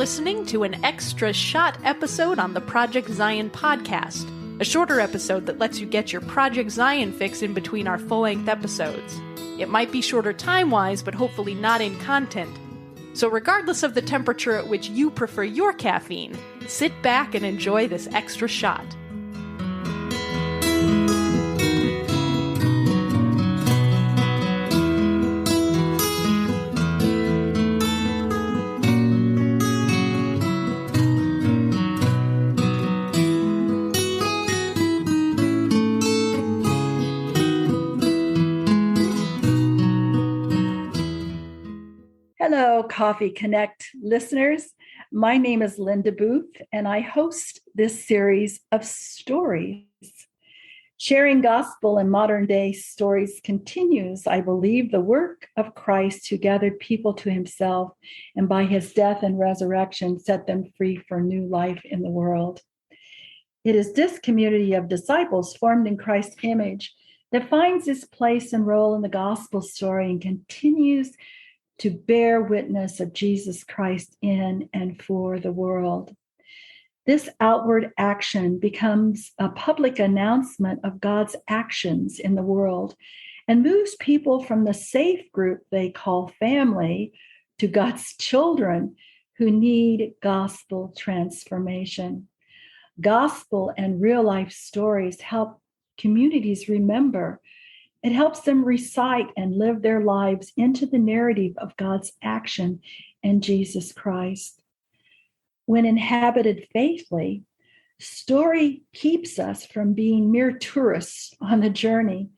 listening to an extra shot episode on the Project Zion podcast, a shorter episode that lets you get your Project Zion fix in between our full-length episodes. It might be shorter time-wise, but hopefully not in content. So regardless of the temperature at which you prefer your caffeine, sit back and enjoy this extra shot. Hello, Coffee Connect listeners. My name is Linda Booth, and I host this series of stories. Sharing gospel and modern-day stories continues, I believe, the work of Christ who gathered people to himself and by his death and resurrection set them free for new life in the world. It is this community of disciples formed in Christ's image that finds its place and role in the gospel story and continues to bear witness of Jesus Christ in and for the world. This outward action becomes a public announcement of God's actions in the world and moves people from the safe group they call family to God's children who need gospel transformation. Gospel and real-life stories help communities remember. It helps them recite and live their lives into the narrative of God's action in Jesus Christ. When inhabited faithfully, story keeps us from being mere tourists on the journey.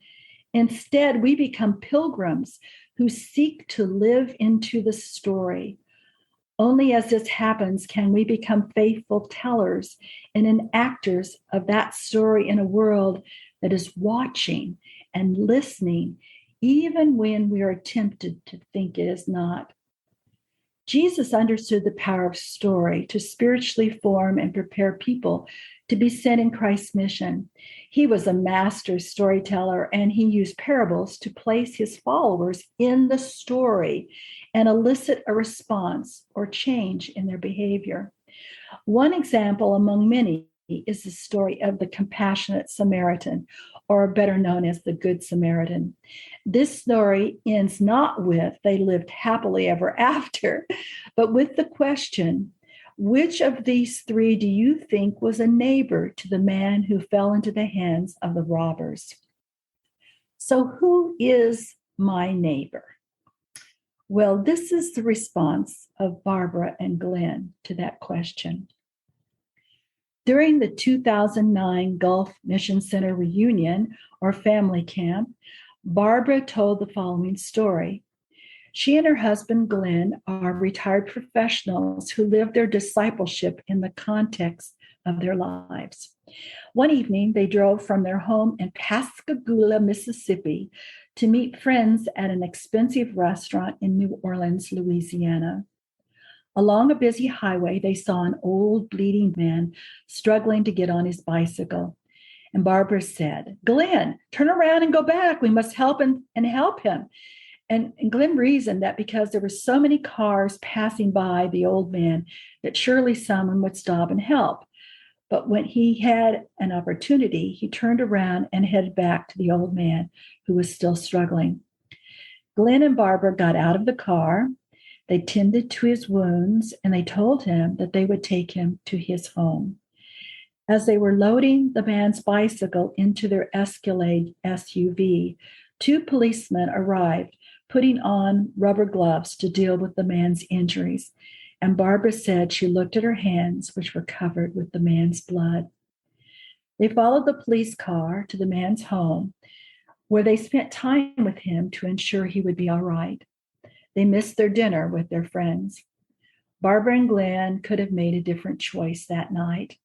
Instead, we become pilgrims who seek to live into the story. Only as this happens can we become faithful tellers and enactors of that story in a world that is watching and listening, even when we are tempted to think it is not. Jesus understood the power of story to spiritually form and prepare people to be sent in Christ's mission. He was a master storyteller, and he used parables to place his followers in the story and elicit a response or change in their behavior. One example among many is the story of the compassionate Samaritan, or better known as the Good Samaritan. This story ends not with they lived happily ever after, but with the question, which of these three do you think was a neighbor to the man who fell into the hands of the robbers? So who is my neighbor? Well, this is the response of Barbara and Glenn to that question. During the 2009 Gulf Mission Center reunion or family camp, Barbara told the following story. She and her husband, Glenn, are retired professionals who live their discipleship in the context of their lives. One evening, they drove from their home in Pascagoula, Mississippi, to meet friends at an expensive restaurant in New Orleans, Louisiana. Along a busy highway, they saw an old, bleeding man struggling to get on his bicycle. And Barbara said, "Glenn, turn around and go back. We must help him and help him." And Glenn reasoned that because there were so many cars passing by the old man, that surely someone would stop and help. But when he had an opportunity, he turned around and headed back to the old man who was still struggling. Glenn and Barbara got out of the car. They tended to his wounds, and they told him that they would take him to his home. As they were loading the man's bicycle into their Escalade SUV, two policemen arrived, putting on rubber gloves to deal with the man's injuries. And Barbara said she looked at her hands, which were covered with the man's blood. They followed the police car to the man's home, where they spent time with him to ensure he would be all right. They missed their dinner with their friends. Barbara and Glenn could have made a different choice that night.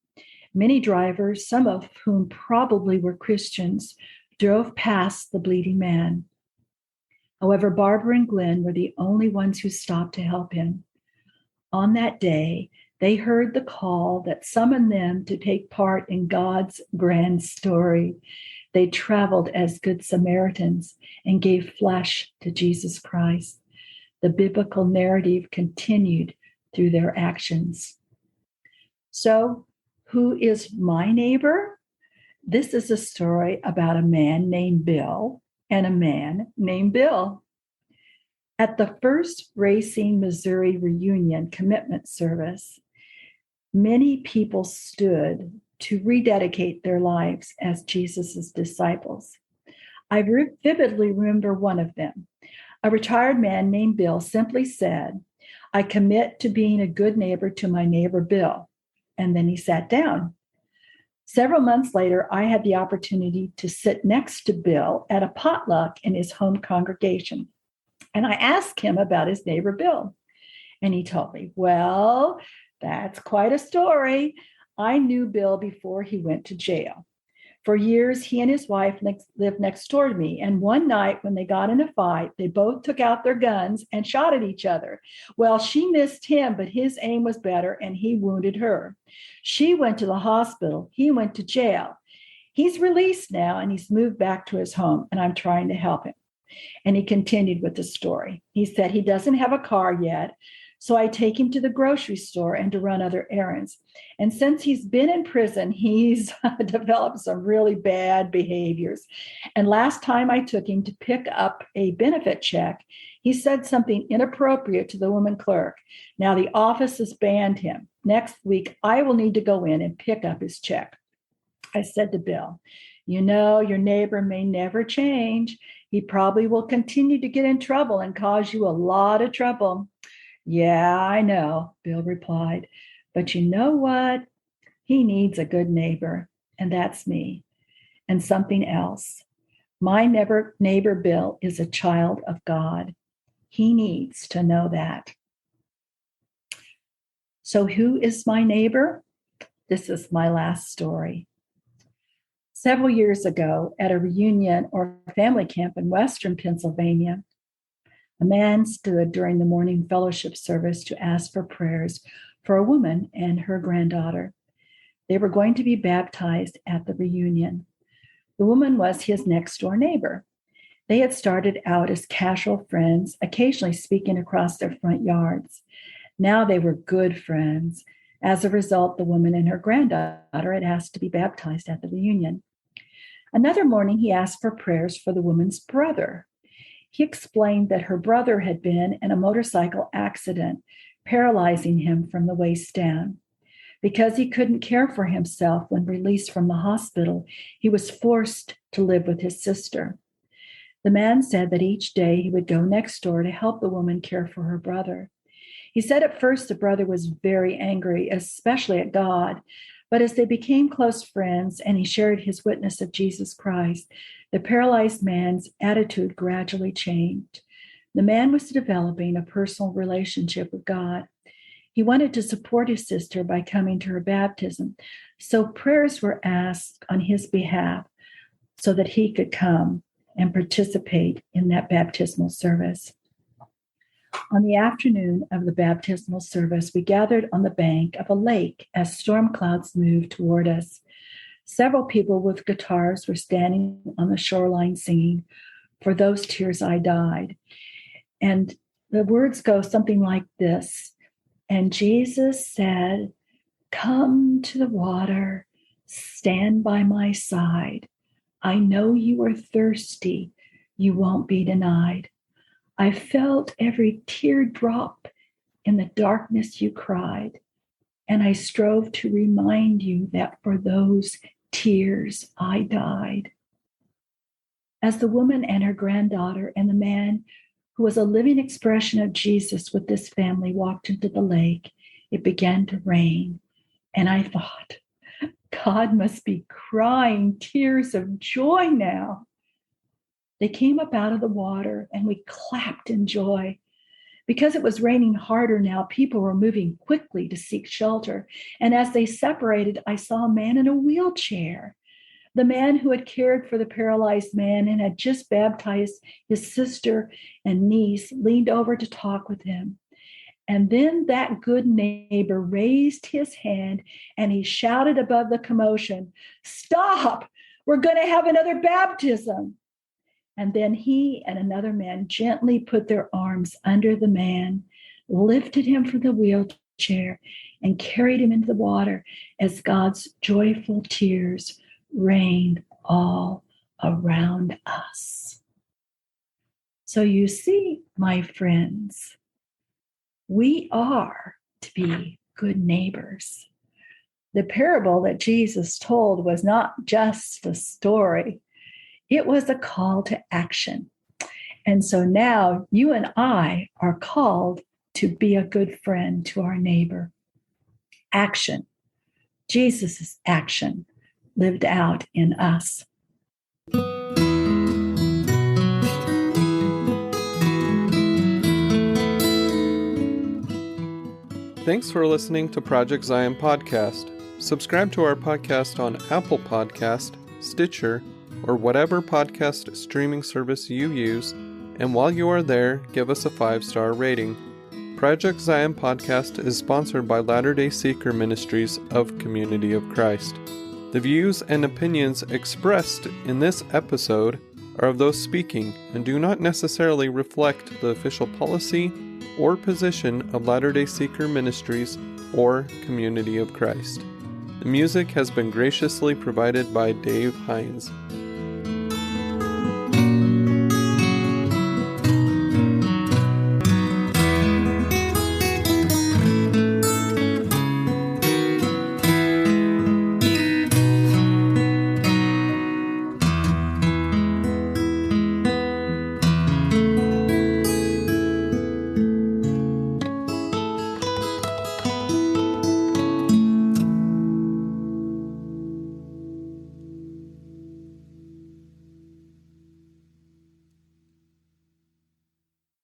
Many drivers, some of whom probably were Christians, drove past the bleeding man. However, Barbara and Glenn were the only ones who stopped to help him. On that day, they heard the call that summoned them to take part in God's grand story. They traveled as Good Samaritans and gave flesh to Jesus Christ. The biblical narrative continued through their actions. So, who is my neighbor? This is a story about a man named Bill and a man named Bill. At the first Racine, Missouri reunion commitment service, many people stood to rededicate their lives as Jesus' disciples. I vividly remember one of them. A retired man named Bill simply said, "I commit to being a good neighbor to my neighbor Bill." And then he sat down. Several months later, I had the opportunity to sit next to Bill at a potluck in his home congregation. And I asked him about his neighbor Bill. And he told me, "Well, that's quite a story. I knew Bill before he went to jail. For years, he and his wife lived next door to me. And one night when they got in a fight, they both took out their guns and shot at each other. Well, she missed him, but his aim was better and he wounded her. She went to the hospital. He went to jail. He's released now and he's moved back to his home and I'm trying to help him." And he continued with the story. He said he doesn't have a car yet, so I take him to the grocery store and to run other errands. And since he's been in prison, he's developed some really bad behaviors. And last time I took him to pick up a benefit check, he said something inappropriate to the woman clerk. Now the office has banned him. Next week, I will need to go in and pick up his check. I said to Bill, "You know, your neighbor may never change. He probably will continue to get in trouble and cause you a lot of trouble." "Yeah, I know," Bill replied. "But you know what? He needs a good neighbor, and that's me." And something else. My neighbor Bill is a child of God. He needs to know that. So who is my neighbor? This is my last story. Several years ago, at a reunion or family camp in Western Pennsylvania, a man stood during the morning fellowship service to ask for prayers for a woman and her granddaughter. They were going to be baptized at the reunion. The woman was his next door neighbor. They had started out as casual friends, occasionally speaking across their front yards. Now they were good friends. As a result, the woman and her granddaughter had asked to be baptized at the reunion. Another morning, he asked for prayers for the woman's brother. He explained that her brother had been in a motorcycle accident, paralyzing him from the waist down. Because he couldn't care for himself when released from the hospital, he was forced to live with his sister. The man said that each day he would go next door to help the woman care for her brother. He said at first the brother was very angry, especially at God, but as they became close friends and he shared his witness of Jesus Christ, the paralyzed man's attitude gradually changed. The man was developing a personal relationship with God. He wanted to support his sister by coming to her baptism, so prayers were asked on his behalf so that he could come and participate in that baptismal service. On the afternoon of the baptismal service, we gathered on the bank of a lake as storm clouds moved toward us. Several people with guitars were standing on the shoreline singing, "For Those Tears I Died." And the words go something like this. And Jesus said, "Come to the water, stand by my side. I know you are thirsty, you won't be denied. I felt every teardrop in the darkness you cried, and I strove to remind you that for those tears I died." As the woman and her granddaughter and the man who was a living expression of Jesus with this family walked into the lake, it began to rain, and I thought, God must be crying tears of joy now. They came up out of the water and we clapped in joy. Because it was raining harder now, people were moving quickly to seek shelter. And as they separated, I saw a man in a wheelchair. The man who had cared for the paralyzed man and had just baptized his sister and niece leaned over to talk with him. And then that good neighbor raised his hand and he shouted above the commotion, "Stop! We're going to have another baptism." And then he and another man gently put their arms under the man, lifted him from the wheelchair, chair and carried him into the water as God's joyful tears rained all around us. So you see, my friends, we are to be good neighbors. The parable that Jesus told was not just a story, it was a call to action. And so now you and I are called to be a good friend to our neighbor. Action. Jesus' action lived out in us. Thanks for listening to Project Zion Podcast. Subscribe to our podcast on Apple Podcast, Stitcher, or whatever podcast streaming service you use, and while you are there, give us a 5-star rating. Project Zion Podcast is sponsored by Latter-day Seeker Ministries of Community of Christ. The views and opinions expressed in this episode are of those speaking and do not necessarily reflect the official policy or position of Latter-day Seeker Ministries or Community of Christ. The music has been graciously provided by Dave Hines.